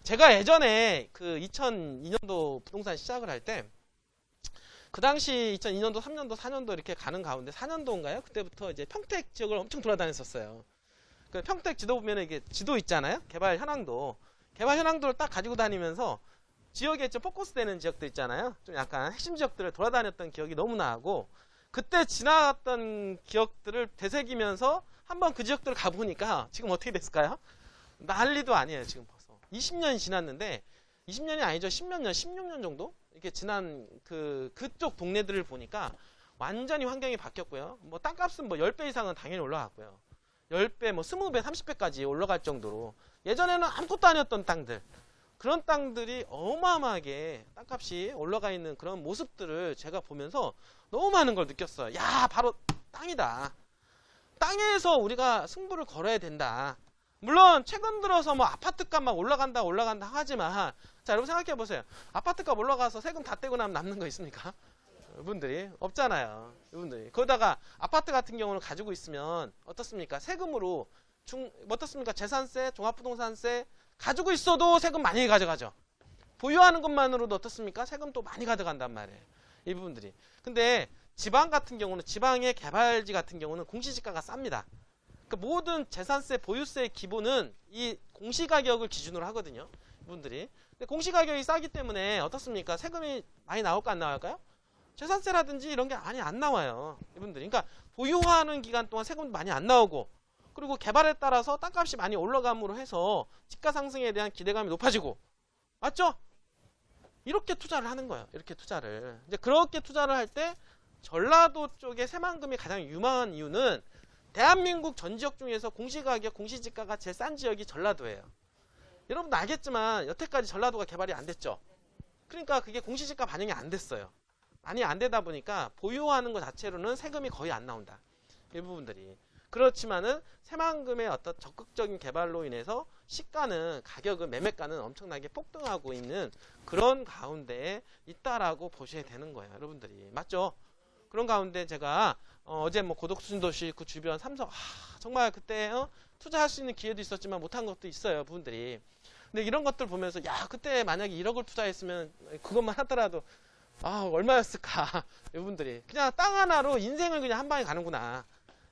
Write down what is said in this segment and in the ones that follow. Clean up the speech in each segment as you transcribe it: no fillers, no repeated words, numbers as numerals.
제가 예전에 그 2002년도 부동산 시작을 할 때 그 당시 2002년도, 3년도, 4년도 이렇게 가는 가운데 4년도인가요? 그때부터 이제 평택 지역을 엄청 돌아다녔었어요. 그 평택 지도 보면 이게 지도 있잖아요. 개발 현황도. 개발 현황도를 딱 가지고 다니면서 지역에 좀 포커스 되는 지역들 있잖아요. 좀 약간 핵심 지역들을 돌아다녔던 기억이 너무 나고, 그때 지나갔던 기억들을 되새기면서 한번 그 지역들을 가보니까 지금 어떻게 됐을까요? 난리도 아니에요. 지금 벌써 20년이 지났는데, 20년이 아니죠. 10몇 년, 16년 정도 이렇게 지난 그쪽 동네들을 보니까 완전히 환경이 바뀌었고요. 뭐 땅값은 뭐 10배 이상은 당연히 올라갔고요. 10배, 뭐 20배, 30배까지 올라갈 정도로, 예전에는 아무것도 아니었던 땅들, 그런 땅들이 어마어마하게 땅값이 올라가 있는 그런 모습들을 제가 보면서 너무 많은 걸 느꼈어요. 야, 바로 땅이다. 땅에서 우리가 승부를 걸어야 된다. 물론 최근 들어서 뭐 아파트값 막 올라간다 하지만, 자, 여러분 생각해 보세요. 아파트값 올라가서 세금 다 떼고 나면 남는 거 있습니까? 이분들이 없잖아요. 이분들이 거기다가 아파트 같은 경우는 가지고 있으면 어떻습니까? 세금으로 어떻습니까? 재산세, 종합부동산세 가지고 있어도 세금 많이 가져가죠. 보유하는 것만으로도 어떻습니까? 세금 또 많이 가져간단 말이에요. 이 부분들이. 근데 지방 같은 경우는, 지방의 개발지 같은 경우는 공시지가가 쌉니다. 그 모든 재산세, 보유세의 기본은 이 공시가격을 기준으로 하거든요. 이분들이. 근데 공시가격이 싸기 때문에 어떻습니까? 세금이 많이 나올까 안 나올까요? 재산세라든지 이런 게 많이 안 나와요. 이분들이. 그러니까 보유하는 기간 동안 세금도 많이 안 나오고, 그리고 개발에 따라서 땅값이 많이 올라감으로 해서 집가 상승에 대한 기대감이 높아지고, 맞죠? 이렇게 투자를 하는 거예요. 이렇게 투자를. 이제 그렇게 투자를 할 때 전라도 쪽에 새만금이 가장 유망한 이유는, 대한민국 전 지역 중에서 공시가격, 공시지가가 제일 싼 지역이 전라도예요. 여러분도 알겠지만 여태까지 전라도가 개발이 안 됐죠. 그러니까 그게 공시지가 반영이 안 됐어요. 많이 안 되다 보니까 보유하는 것 자체로는 세금이 거의 안 나온다. 이 부분들이. 그렇지만은 새만금의 어떤 적극적인 개발로 인해서 시가는, 가격은, 매매가는 엄청나게 폭등하고 있는 그런 가운데에 있다라고 보셔야 되는 거예요. 여러분들이. 맞죠? 그런 가운데 제가 어제 뭐 고덕순도시 그 주변 삼성, 정말 그때 투자할 수 있는 기회도 있었지만 못한 것도 있어요. 부분들이. 근데 이런 것들 보면서, 야, 그때 만약에 1억을 투자했으면 그것만 하더라도 얼마였을까. 이분들이 그냥 땅 하나로 인생을 그냥 한 방에 가는구나.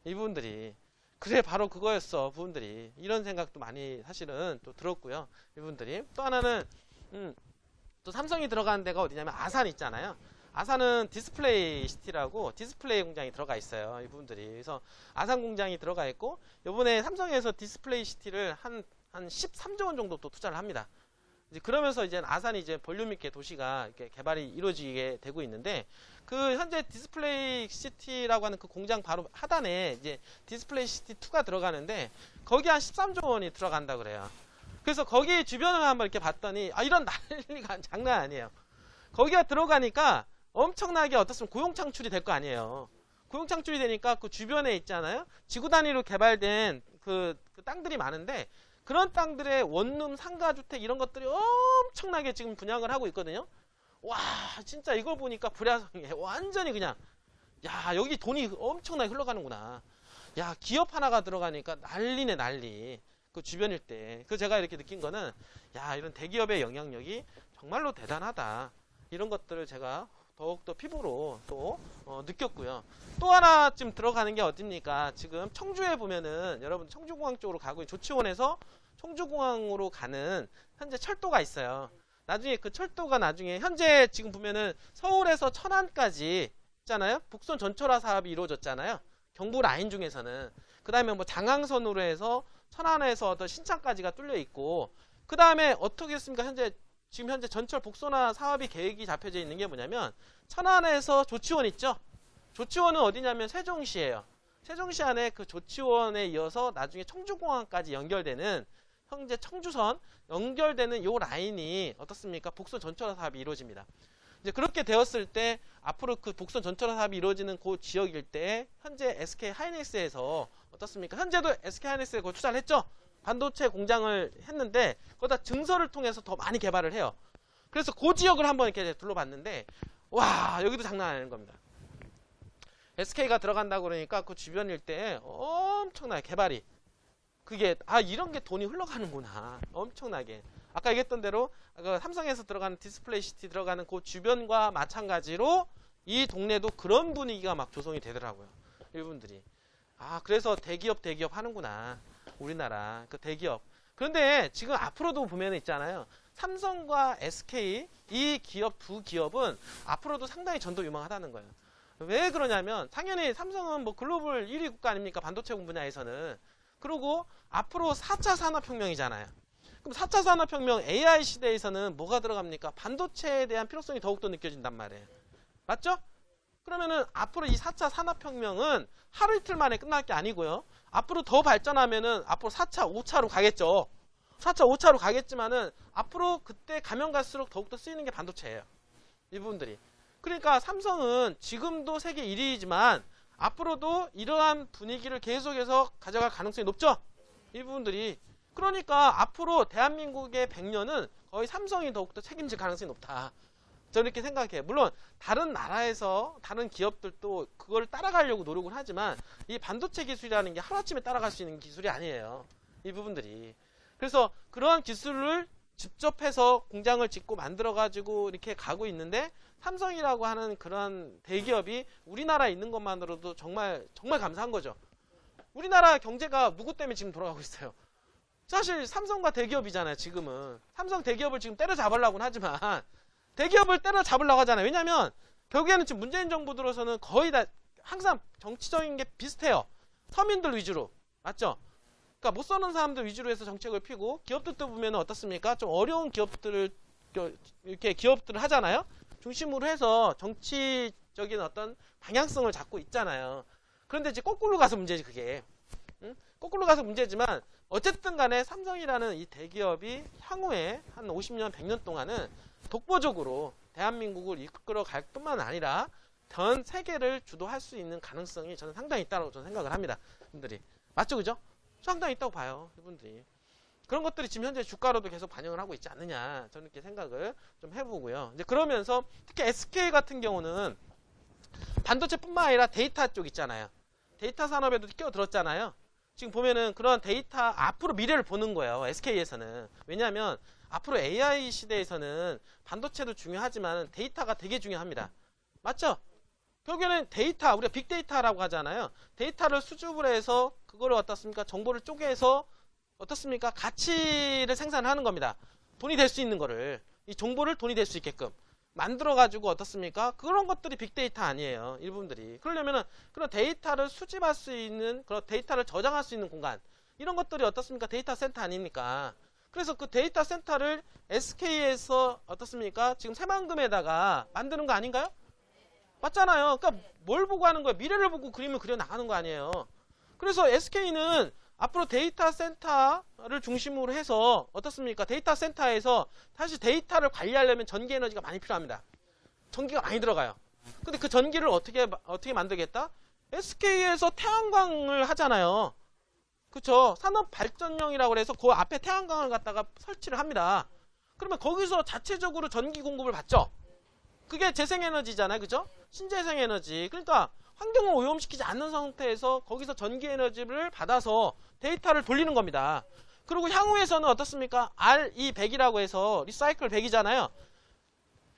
이분들이. 그래, 바로 그거였어. 부분들이. 이런 생각도 많이 사실은 또 들었고요. 이분들이. 또 하나는 또 삼성이 들어가는 데가 어디냐면 아산 있잖아요. 아산은 디스플레이 시티라고 디스플레이 공장이 들어가 있어요. 이분들이. 그래서 아산 공장이 들어가 있고, 이번에 삼성에서 디스플레이 시티를 한 13조 원 정도 또 투자를 합니다. 이제 그러면서 이제 아산이 이제 볼륨 있게 도시가 이렇게 개발이 이루어지게 되고 있는데, 그 현재 디스플레이 시티라고 하는 그 공장 바로 하단에 이제 디스플레이 시티 2가 들어가는데, 거기 한 13조 원이 들어간다 그래요. 그래서 거기 주변을 한번 이렇게 봤더니, 이런 난리가 장난 아니에요. 거기가 들어가니까 엄청나게 어떻습니까? 고용 창출이 될 거 아니에요. 고용 창출이 되니까 그 주변에 있잖아요. 지구 단위로 개발된 그 땅들이 많은데, 그런 땅들의 원룸, 상가주택 이런 것들이 엄청나게 지금 분양을 하고 있거든요. 와, 진짜 이걸 보니까 불야성이에요. 완전히 그냥, 야, 여기 돈이 엄청나게 흘러가는구나. 야, 기업 하나가 들어가니까 난리네, 난리. 그 주변일 때. 그 제가 이렇게 느낀 거는, 야, 이런 대기업의 영향력이 정말로 대단하다. 이런 것들을 제가 더욱더 피부로 또 느꼈고요. 또 하나쯤 들어가는 게 어딥니까? 지금 청주에 보면은, 여러분 청주공항 쪽으로 가고, 조치원에서 청주공항으로 가는 현재 철도가 있어요. 나중에 그 철도가 나중에 현재 지금 보면은 서울에서 천안까지 있잖아요. 북선 전철화 사업이 이루어졌잖아요. 경부 라인 중에서는. 그 다음에 뭐 장항선으로 해서 천안에서 더 신창까지가 뚫려 있고, 그 다음에 어떻게 했습니까? 지금 현재 전철 복선화 사업이 계획이 잡혀져 있는 게 뭐냐면, 천안에서 조치원 있죠? 조치원은 어디냐면 세종시예요. 세종시 안에 그 조치원에 이어서 나중에 청주공항까지 연결되는, 현재 청주선 연결되는 요 라인이 어떻습니까? 복선 전철화 사업이 이루어집니다. 이제 그렇게 되었을 때 앞으로 그 복선 전철화 사업이 이루어지는 그 지역일 때 현재 SK 하이닉스에서 어떻습니까? 현재도 SK 하이닉스에 그 투자를 했죠? 반도체 공장을 했는데 거기다 증설을 통해서 더 많이 개발을 해요. 그래서 그 지역을 한번 이렇게 둘러봤는데, 와, 여기도 장난 아닌 겁니다. SK가 들어간다고 그러니까 그 주변 일대에 엄청나게 개발이, 그게 이런 게 돈이 흘러가는구나. 엄청나게 아까 얘기했던 대로 그 삼성에서 들어가는 디스플레이 시티 들어가는 그 주변과 마찬가지로 이 동네도 그런 분위기가 막 조성이 되더라고요. 이분들이. 아, 그래서 대기업 하는구나. 우리나라 그 대기업. 그런데 지금 앞으로도 보면 있잖아요. 삼성과 SK 이 기업 두 기업은 앞으로도 상당히 전도 유망하다는 거예요. 왜 그러냐면 당연히 삼성은 뭐 글로벌 1위 국가 아닙니까? 반도체 분야에서는. 그리고 앞으로 4차 산업혁명이잖아요. 그럼 4차 산업혁명 AI 시대에서는 뭐가 들어갑니까? 반도체에 대한 필요성이 더욱더 느껴진단 말이에요. 맞죠? 그러면은 앞으로 이 4차 산업혁명은 하루 이틀 만에 끝날 게 아니고요. 앞으로 더 발전하면은 앞으로 4차, 5차로 가겠죠. 4차, 5차로 가겠지만은 앞으로 그때 가면 갈수록 더욱더 쓰이는 게 반도체예요. 이 부분들이. 그러니까 삼성은 지금도 세계 1위이지만 앞으로도 이러한 분위기를 계속해서 가져갈 가능성이 높죠. 이 부분들이. 그러니까 앞으로 대한민국의 100년은 거의 삼성이 더욱더 책임질 가능성이 높다. 저는 이렇게 생각해요. 물론 다른 나라에서 다른 기업들도 그걸 따라가려고 노력을 하지만 이 반도체 기술이라는 게 하루아침에 따라갈 수 있는 기술이 아니에요. 이 부분들이. 그래서 그러한 기술을 직접 해서 공장을 짓고 만들어 가지고 이렇게 가고 있는데 삼성이라고 하는 그런 대기업이 우리나라에 있는 것만으로도 정말 감사한 거죠. 우리나라 경제가 누구 때문에 지금 돌아가고 있어요? 사실 삼성과 대기업이잖아요. 지금은 삼성 대기업을 지금 때려잡으려고는 하지만 대기업을 때려잡으려고 하잖아요. 왜냐하면 결국에는 지금 문재인 정부 들어서는 거의 다 항상 정치적인 게 비슷해요. 서민들 위주로. 맞죠? 그러니까 못 사는 사람들 위주로 해서 정책을 피고 기업들도 보면 어떻습니까? 좀 어려운 기업들을 이렇게 기업들을 하잖아요. 중심으로 해서 정치적인 어떤 방향성을 잡고 있잖아요. 그런데 이제 거꾸로 가서 문제지 그게. 응? 거꾸로 가서 문제지만 어쨌든 간에 삼성이라는 이 대기업이 향후에 한 50년, 100년 동안은 독보적으로 대한민국을 이끌어 갈 뿐만 아니라 전 세계를 주도할 수 있는 가능성이 저는 상당히 있다고 저는 생각을 합니다. 분들이. 맞죠? 그죠? 상당히 있다고 봐요. 이분들이. 그런 것들이 지금 현재 주가로도 계속 반영을 하고 있지 않느냐. 저는 이렇게 생각을 좀 해보고요. 이제 그러면서 특히 SK 같은 경우는 반도체뿐만 아니라 데이터 쪽 있잖아요. 데이터 산업에도 끼어들었잖아요. 지금 보면은 그런 데이터 앞으로 미래를 보는 거예요. SK에서는. 왜냐하면 앞으로 AI 시대에서는 반도체도 중요하지만 데이터가 되게 중요합니다. 맞죠? 결국에는 데이터, 우리가 빅데이터라고 하잖아요. 데이터를 수집을 해서 그거를 어떻습니까? 정보를 쪼개서 어떻습니까? 가치를 생산하는 겁니다. 돈이 될 수 있는 거를. 이 정보를 돈이 될 수 있게끔 만들어가지고 어떻습니까? 그런 것들이 빅데이터 아니에요. 일부분들이. 그러려면은 그런 데이터를 수집할 수 있는, 그런 데이터를 저장할 수 있는 공간. 이런 것들이 어떻습니까? 데이터 센터 아닙니까? 그래서 그 데이터 센터를 SK에서 어떻습니까? 지금 새만금에다가 만드는 거 아닌가요? 맞잖아요. 그러니까 뭘 보고 하는 거예요? 미래를 보고 그림을 그려 나가는 거 아니에요. 그래서 SK는 앞으로 데이터 센터를 중심으로 해서 어떻습니까? 데이터 센터에서 사실 데이터를 관리하려면 전기 에너지가 많이 필요합니다. 전기가 많이 들어가요. 근데 그 전기를 어떻게 만들겠다? SK에서 태양광을 하잖아요. 그쵸? 산업발전용이라고 해서 그 앞에 태양광을 갖다가 설치를 합니다. 그러면 거기서 자체적으로 전기 공급을 받죠? 그게 재생에너지잖아요. 그죠? 신재생에너지. 그러니까 환경을 오염시키지 않는 상태에서 거기서 전기에너지를 받아서 데이터를 돌리는 겁니다. 그리고 향후에서는 어떻습니까? RE100이라고 해서 리사이클 100이잖아요.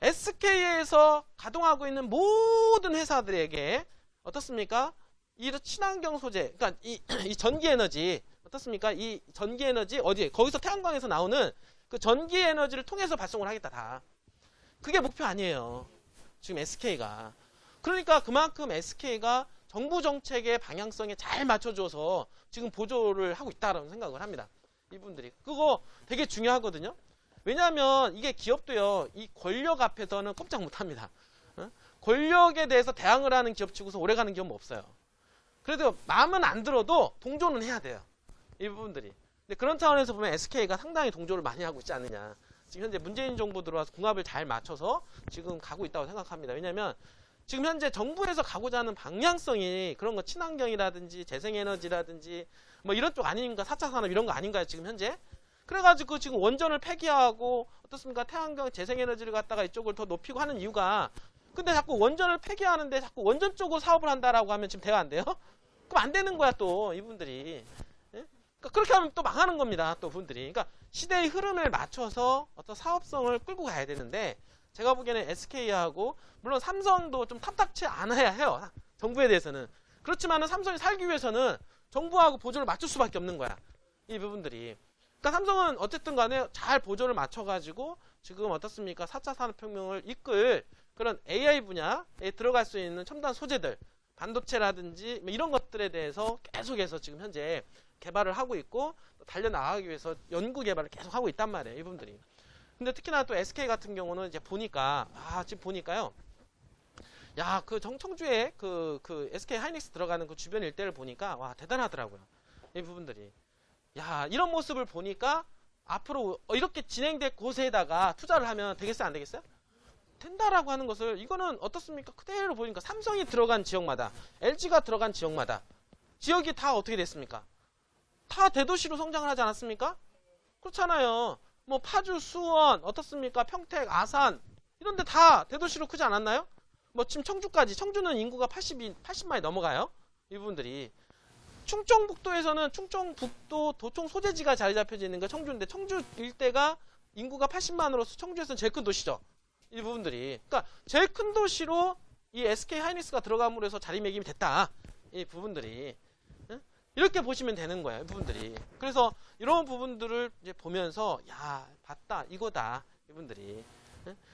SK에서 가동하고 있는 모든 회사들에게 어떻습니까? 이 친환경 소재, 그러니까 이 전기에너지 어떻습니까? 이 전기에너지 어디에? 거기서 태양광에서 나오는 그 전기에너지를 통해서 발송을 하겠다 다. 그게 목표 아니에요. 지금 SK가. 그러니까 그만큼 SK가 정부 정책의 방향성에 잘 맞춰줘서 지금 보조를 하고 있다라는 생각을 합니다. 이분들이. 그거 되게 중요하거든요. 왜냐하면 이게 기업도요. 이 권력 앞에서는 꼼짝 못합니다. 권력에 대해서 대항을 하는 기업 치고서 오래가는 기업은 없어요. 그래도 마음은 안 들어도 동조는 해야 돼요. 이 부분들이. 근데 그런 차원에서 보면 SK가 상당히 동조를 많이 하고 있지 않느냐. 지금 현재 문재인 정부 들어와서 궁합을 잘 맞춰서 지금 가고 있다고 생각합니다. 왜냐하면 지금 현재 정부에서 가고자 하는 방향성이 그런 거 친환경이라든지 재생에너지라든지 뭐 이런 쪽 아닌가, 4차 산업 이런 거 아닌가요, 지금 현재? 그래가지고 지금 원전을 폐기하고 어떻습니까? 태양광 재생에너지를 갖다가 이쪽을 더 높이고 하는 이유가 근데 자꾸 원전을 폐기하는데 자꾸 원전 쪽으로 사업을 한다라고 하면 지금 대화 안 돼요? 그럼 안 되는 거야, 또 이분들이. 예? 그러니까 그렇게 하면 또 망하는 겁니다, 또 분들이. 그러니까 시대의 흐름을 맞춰서 어떤 사업성을 끌고 가야 되는데, 제가 보기에는 SK하고 물론 삼성도 좀 탐탁치 않아야 해요. 정부에 대해서는. 그렇지만은 삼성이 살기 위해서는 정부하고 보조를 맞출 수밖에 없는 거야. 이 부분들이. 그러니까 삼성은 어쨌든 간에 잘 보조를 맞춰가지고 지금 어떻습니까? 4차 산업혁명을 이끌 그런 AI 분야에 들어갈 수 있는 첨단 소재들, 반도체라든지 뭐 이런 것들에 대해서 계속해서 지금 현재 개발을 하고 있고 달려나가기 위해서 연구 개발을 계속 하고 있단 말이에요. 이분들이. 근데 특히나 또 SK 같은 경우는 이제 보니까 지금 보니까요. 야, 그 청주에 그 SK 하이닉스 들어가는 그 주변 일대를 보니까 와, 대단하더라고요. 이 부분들이. 야, 이런 모습을 보니까 앞으로 이렇게 진행될 곳에다가 투자를 하면 되겠어요, 안 되겠어요? 된다라고 하는 것을, 이거는 어떻습니까? 그대로 보니까 삼성이 들어간 지역마다, LG가 들어간 지역마다 지역이 다 어떻게 됐습니까? 다 대도시로 성장을 하지 않았습니까? 그렇잖아요. 뭐 파주, 수원, 어떻습니까? 평택, 아산 이런 데 다 대도시로 크지 않았나요? 뭐 지금 청주까지, 청주는 인구가 80만이 넘어가요. 이 부분들이. 충청북도에서는 충청북도 도청 소재지가 자리 잡혀져 있는 게 청주인데, 청주 일대가 인구가 80만으로서 청주에서는 제일 큰 도시죠. 이 부분들이. 그러니까 제일 큰 도시로 이 SK 하이닉스가 들어감으로 해서 자리매김이 됐다. 이 부분들이. 이렇게 보시면 되는 거예요. 이 부분들이. 그래서 이런 부분들을 이제 보면서 야, 봤다. 이거다. 이분들이.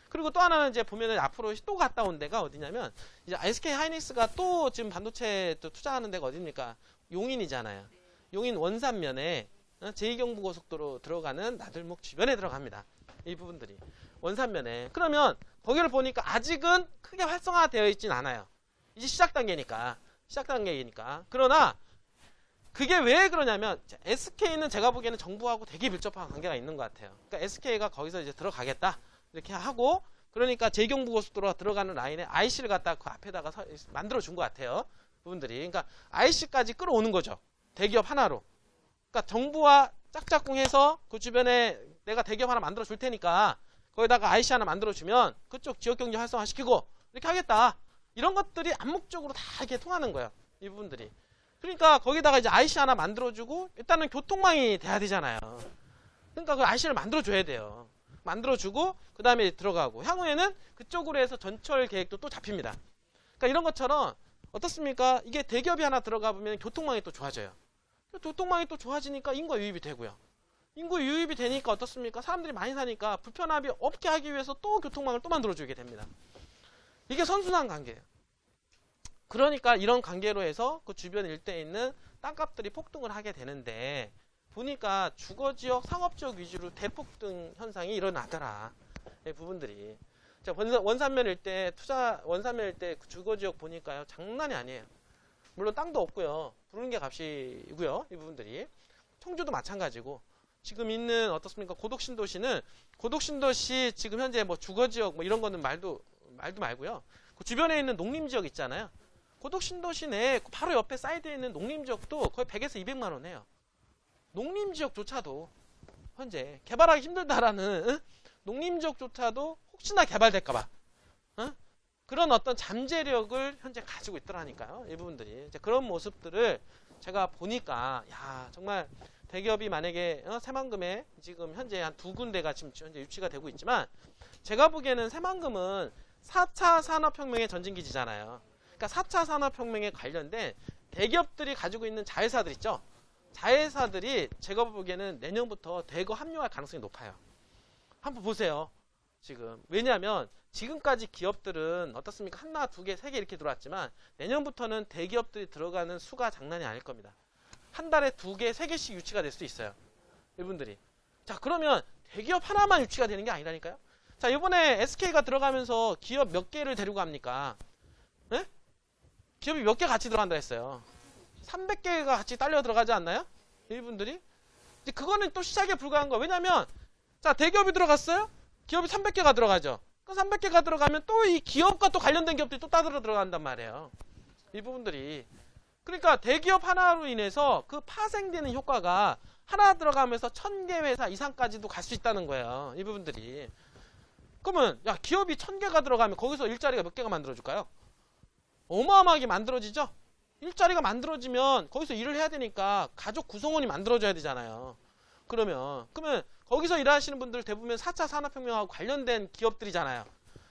그리고 또 하나는 이제 보면은 앞으로 또 갔다 온 데가 어디냐면, 이제 SK 하이닉스가 또 지금 반도체 또 투자하는 데가 어딥니까? 용인이잖아요. 용인 원산면에 제2경부고속도로 들어가는 나들목 주변에 들어갑니다. 이 부분들이. 원산면에. 그러면 거기를 보니까 아직은 크게 활성화되어 있진 않아요. 이제 시작 단계니까. 그러나 그게 왜 그러냐면, SK는 제가 보기에는 정부하고 되게 밀접한 관계가 있는 것 같아요. 그러니까 SK가 거기서 이제 들어가겠다. 이렇게 하고, 그러니까 제2경부고속도로가 들어가는 라인에 IC를 갖다 그 앞에다가 만들어 준 것 같아요. 부분들이. 그러니까 IC까지 끌어오는 거죠. 대기업 하나로. 그러니까 정부와 짝짝꿍해서 그 주변에 내가 대기업 하나 만들어 줄 테니까 거기다가 IC 하나 만들어 주면 그쪽 지역 경제 활성화 시키고 이렇게 하겠다. 이런 것들이 암묵적으로 다 이렇게 통하는 거예요. 이 부분들이. 그러니까 거기다가 이제 IC 하나 만들어 주고 일단은 교통망이 돼야 되잖아요. 그러니까 그 IC를 만들어 줘야 돼요. 만들어 주고 그다음에 들어가고, 향후에는 그쪽으로 해서 전철 계획도 또 잡힙니다. 그러니까 이런 것처럼 어떻습니까? 이게 대기업이 하나 들어가 보면 교통망이 또 좋아져요. 교통망이 또 좋아지니까 인구 유입이 되고요. 인구 유입이 되니까 어떻습니까? 사람들이 많이 사니까 불편함이 없게 하기 위해서 또 교통망을 또 만들어주게 됩니다. 이게 선순환 관계예요. 그러니까 이런 관계로 해서 그 주변 일대에 있는 땅값들이 폭등을 하게 되는데, 보니까 주거지역, 상업지역 위주로 대폭등 현상이 일어나더라. 이 부분들이. 자, 원산면 일대 원산면 일대 주거지역 보니까요, 장난이 아니에요. 물론 땅도 없고요, 부르는 게 값이고요, 이 부분들이. 청주도 마찬가지고, 지금 있는 어떻습니까? 고덕신도시는, 고덕신도시 지금 현재 뭐 주거지역 뭐 이런 거는 말도 말고요. 그 주변에 있는 농림지역 있잖아요. 고덕신도시 내에 바로 옆에 사이드에 있는 농림지역도 거의 100에서 200만 원 해요. 농림지역조차도 현재 개발하기 힘들다라는 농림지역조차도 혹시나 개발될까봐 그런 어떤 잠재력을 현재 가지고 있더라니까요. 이 부분들이. 이제 그런 모습들을 제가 보니까 야, 정말 대기업이 만약에 새만금에 지금 현재 한 2군데가 지금 현재 유치가 되고 있지만, 제가 보기에는 새만금은 4차 산업혁명의 전진기지잖아요. 그러니까 4차 산업혁명에 관련된 대기업들이 가지고 있는 자회사들 있죠. 자회사들이 제가 보기에는 내년부터 대거 합류할 가능성이 높아요. 한번 보세요. 지금. 왜냐하면 지금까지 기업들은 어떻습니까? 하나, 두 개, 세 개 이렇게 들어왔지만 내년부터는 대기업들이 들어가는 수가 장난이 아닐 겁니다. 한 달에 2개, 3개씩 유치가 될 수도 있어요. 이분들이. 자, 그러면 대기업 하나만 유치가 되는 게 아니라니까요. 자, 이번에 SK가 들어가면서 기업 몇 개를 데리고 갑니까? 네? 기업이 몇 개 같이 들어간다 했어요. 300개가 같이 딸려 들어가지 않나요? 이분들이. 이제 그거는 또 시작에 불과한 거예요. 왜냐면, 자, 대기업이 들어갔어요? 기업이 300개가 들어가죠. 그 300개가 들어가면 또 이 기업과 또 관련된 기업들이 또 따들어 들어간단 말이에요. 이 부분들이. 그러니까 대기업 하나로 인해서 그 파생되는 효과가 하나 들어가면서 1000개 회사 이상까지도 갈 수 있다는 거예요. 이 부분들이. 그러면 야, 기업이 1000개가 들어가면 거기서 일자리가 몇 개가 만들어질까요? 어마어마하게 만들어지죠? 일자리가 만들어지면 거기서 일을 해야 되니까 가족 구성원이 만들어져야 되잖아요. 그러면 거기서 일하시는 분들 대부분 4차 산업혁명하고 관련된 기업들이잖아요.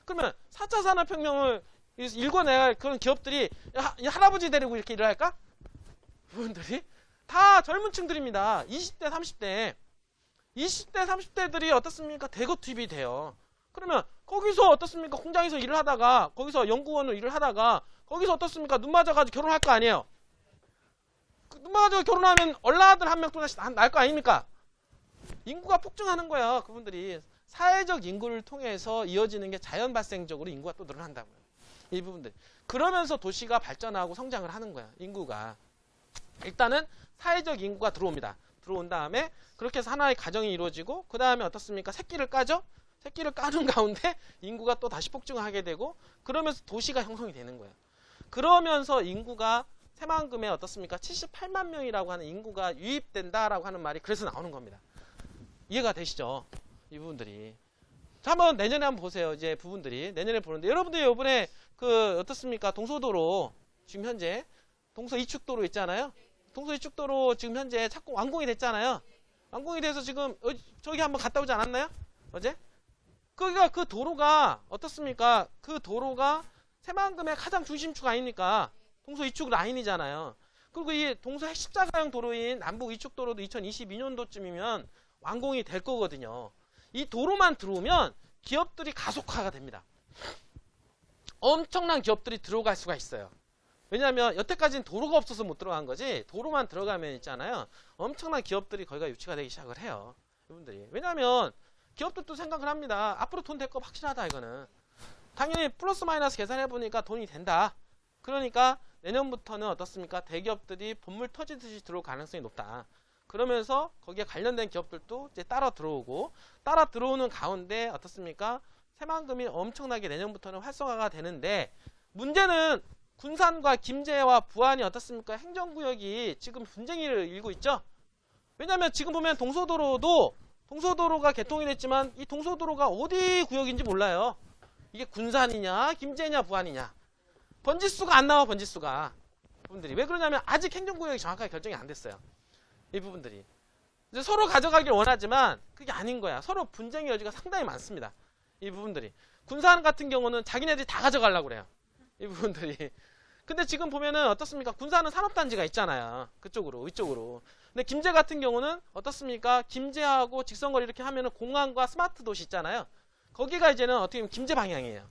그러면 4차 산업혁명을 일궈내야 그런 기업들이 할아버지 데리고 이렇게 일을 할까? 그분들이 다 젊은 층들입니다. 20대, 30대. 20대, 30대들이 어떻습니까? 대거 투입이 돼요. 그러면 거기서 어떻습니까? 공장에서 일을 하다가, 거기서 연구원으로 일을 하다가, 거기서 어떻습니까? 눈 맞아가지고 결혼할 거 아니에요? 눈 맞아가지고 결혼하면 얼라들 한 명 또 날 거 아닙니까? 인구가 폭증하는 거야, 그분들이. 사회적 인구를 통해서 이어지는 게 자연 발생적으로 인구가 또 늘어난다고요. 이 부분들. 그러면서 도시가 발전하고 성장을 하는 거야, 인구가. 일단은 사회적 인구가 들어옵니다. 들어온 다음에 그렇게 해서 하나의 가정이 이루어지고, 그 다음에 어떻습니까? 새끼를 까죠? 새끼를 까는 가운데 인구가 또 다시 폭증하게 되고, 그러면서 도시가 형성이 되는 거예요. 그러면서 인구가 새만금에 어떻습니까? 78만 명이라고 하는 인구가 유입된다라고 하는 말이 그래서 나오는 겁니다. 이해가 되시죠? 이 부분들이. 자, 한번 내년에 한번 보세요. 이제 부분들이. 내년에 보는데, 여러분들 이번에 그 어떻습니까? 동서도로 지금 현재 동서 이축도로 있잖아요. 동서 이축도로 지금 현재 착공 완공이 됐잖아요. 완공이 돼서 지금 저기 한번 갔다 오지 않았나요? 어제? 거기가 그 도로가 어떻습니까? 그 도로가 새만금의 가장 중심축 아닙니까? 동서 이축 라인이잖아요. 그리고 이 동서 핵십자가형 도로인 남북 이축도로도 2022년도쯤이면 완공이 될 거거든요. 이 도로만 들어오면 기업들이 가속화가 됩니다. 엄청난 기업들이 들어갈 수가 있어요. 왜냐하면 여태까지는 도로가 없어서 못 들어간 거지, 도로만 들어가면 있잖아요, 엄청난 기업들이 거기가 유치가 되기 시작을 해요, 이분들이. 왜냐하면 기업들도 생각을 합니다. 앞으로 돈 될 거 확실하다. 이거는 당연히 플러스 마이너스 계산해 보니까 돈이 된다. 그러니까 내년부터는 어떻습니까? 대기업들이 본물 터지듯이 들어올 가능성이 높다. 그러면서 거기에 관련된 기업들도 이제 따라 들어오고, 따라 들어오는 가운데 어떻습니까? 새만금이 엄청나게 내년부터는 활성화가 되는데, 문제는 군산과 김제와 부안이 어떻습니까? 행정구역이 지금 분쟁을 일고 있죠. 왜냐하면 지금 보면 동서도로가 개통이 됐지만 이 동서도로가 어디 구역인지 몰라요. 이게 군산이냐 김제냐 부안이냐, 번지수가 안 나와. 번지수가 부분들이 왜 그러냐면 아직 행정구역이 정확하게 결정이 안 됐어요. 이 부분들이 이제 서로 가져가길 원하지만 그게 아닌 거야. 서로 분쟁의 여지가 상당히 많습니다. 이 부분들이. 군산 같은 경우는 자기네들이 다 가져가려고 그래요, 이 부분들이. 근데 지금 보면은 어떻습니까? 군산은 산업단지가 있잖아요, 그쪽으로, 이쪽으로. 근데 김제 같은 경우는 어떻습니까? 김제하고 직선거리 이렇게 하면은 공항과 스마트 도시 있잖아요. 거기가 이제는 어떻게 보면 김제 방향이에요.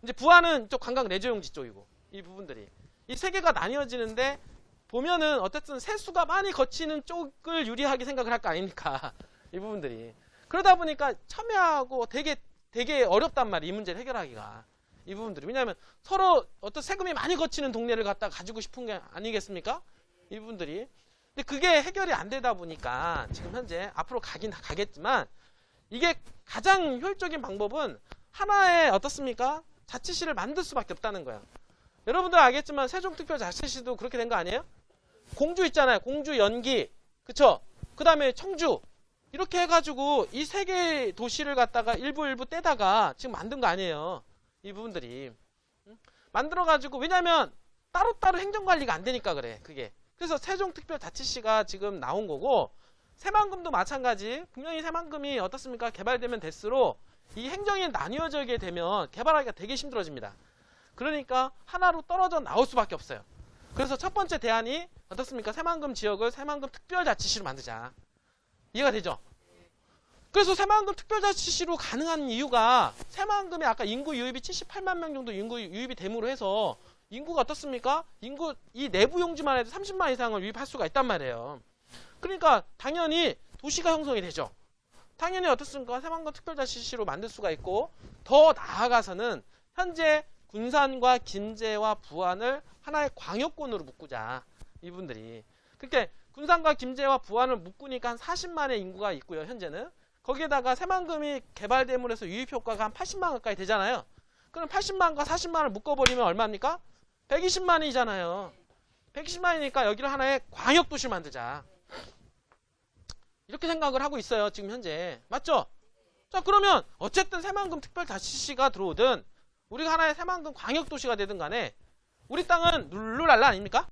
이제 부안은 이쪽 관광 레저용지 쪽이고, 이 부분들이. 이 세 개가 나뉘어지는데, 보면은 어쨌든 세수가 많이 거치는 쪽을 유리하게 생각을 할 거 아닙니까? 이 부분들이. 그러다 보니까 첨예하고 되게 어렵단 말이에요, 이 문제를 해결하기가. 이 부분들이. 왜냐하면 서로 어떤 세금이 많이 거치는 동네를 갖다 가지고 싶은 게 아니겠습니까? 이 부분들이. 근데 그게 해결이 안 되다 보니까 지금 현재 앞으로 가긴 가겠지만, 이게 가장 효율적인 방법은 하나의 어떻습니까? 자치시를 만들 수밖에 없다는 거야. 여러분들 알겠지만 세종특별자치시도 그렇게 된 거 아니에요? 공주 있잖아요. 공주, 연기, 그쵸? 그 다음에 청주, 이렇게 해가지고 이 세 개의 도시를 갖다가 일부 떼다가 지금 만든 거 아니에요, 이 부분들이. 만들어가지고, 왜냐면 따로따로 행정관리가 안 되니까 그래, 그게. 그래서 세종특별자치시가 지금 나온 거고, 새만금도 마찬가지. 분명히 새만금이 어떻습니까? 개발되면 될수록 이 행정이 나뉘어지게 되면 개발하기가 되게 힘들어집니다. 그러니까 하나로 떨어져 나올 수밖에 없어요. 그래서 첫 번째 대안이 어떻습니까? 새만금 지역을 새만금 특별자치시로 만들자. 이해가 되죠? 그래서 새만금 특별자치시로 가능한 이유가, 새만금이 아까 인구 유입이 78만 명 정도 인구 유입이 됨으로 해서 인구가 어떻습니까? 인구 이 내부 용지만 해도 30만 이상을 유입할 수가 있단 말이에요. 그러니까 당연히 도시가 형성이 되죠. 당연히 어떻습니까? 새만금 특별자치시로 만들 수가 있고, 더 나아가서는 현재 군산과 김제와 부안을 하나의 광역권으로 묶자, 이분들이. 그러니까 군산과 김제와 부안을 묶으니까 한 40만의 인구가 있고요, 현재는. 거기에다가 새만금이 개발됨으로 해서 유입 효과가 한 80만 가까이 되잖아요. 그럼 80만과 40만을 묶어버리면 얼마입니까? 120만이잖아요. 120만이니까 여기를 하나의 광역도시를 만들자, 이렇게 생각을 하고 있어요, 지금 현재. 맞죠? 자, 그러면 어쨌든 새만금 특별자치시가 들어오든 우리가 하나의 새만금 광역도시가 되든 간에 우리 땅은 룰루랄라 아닙니까?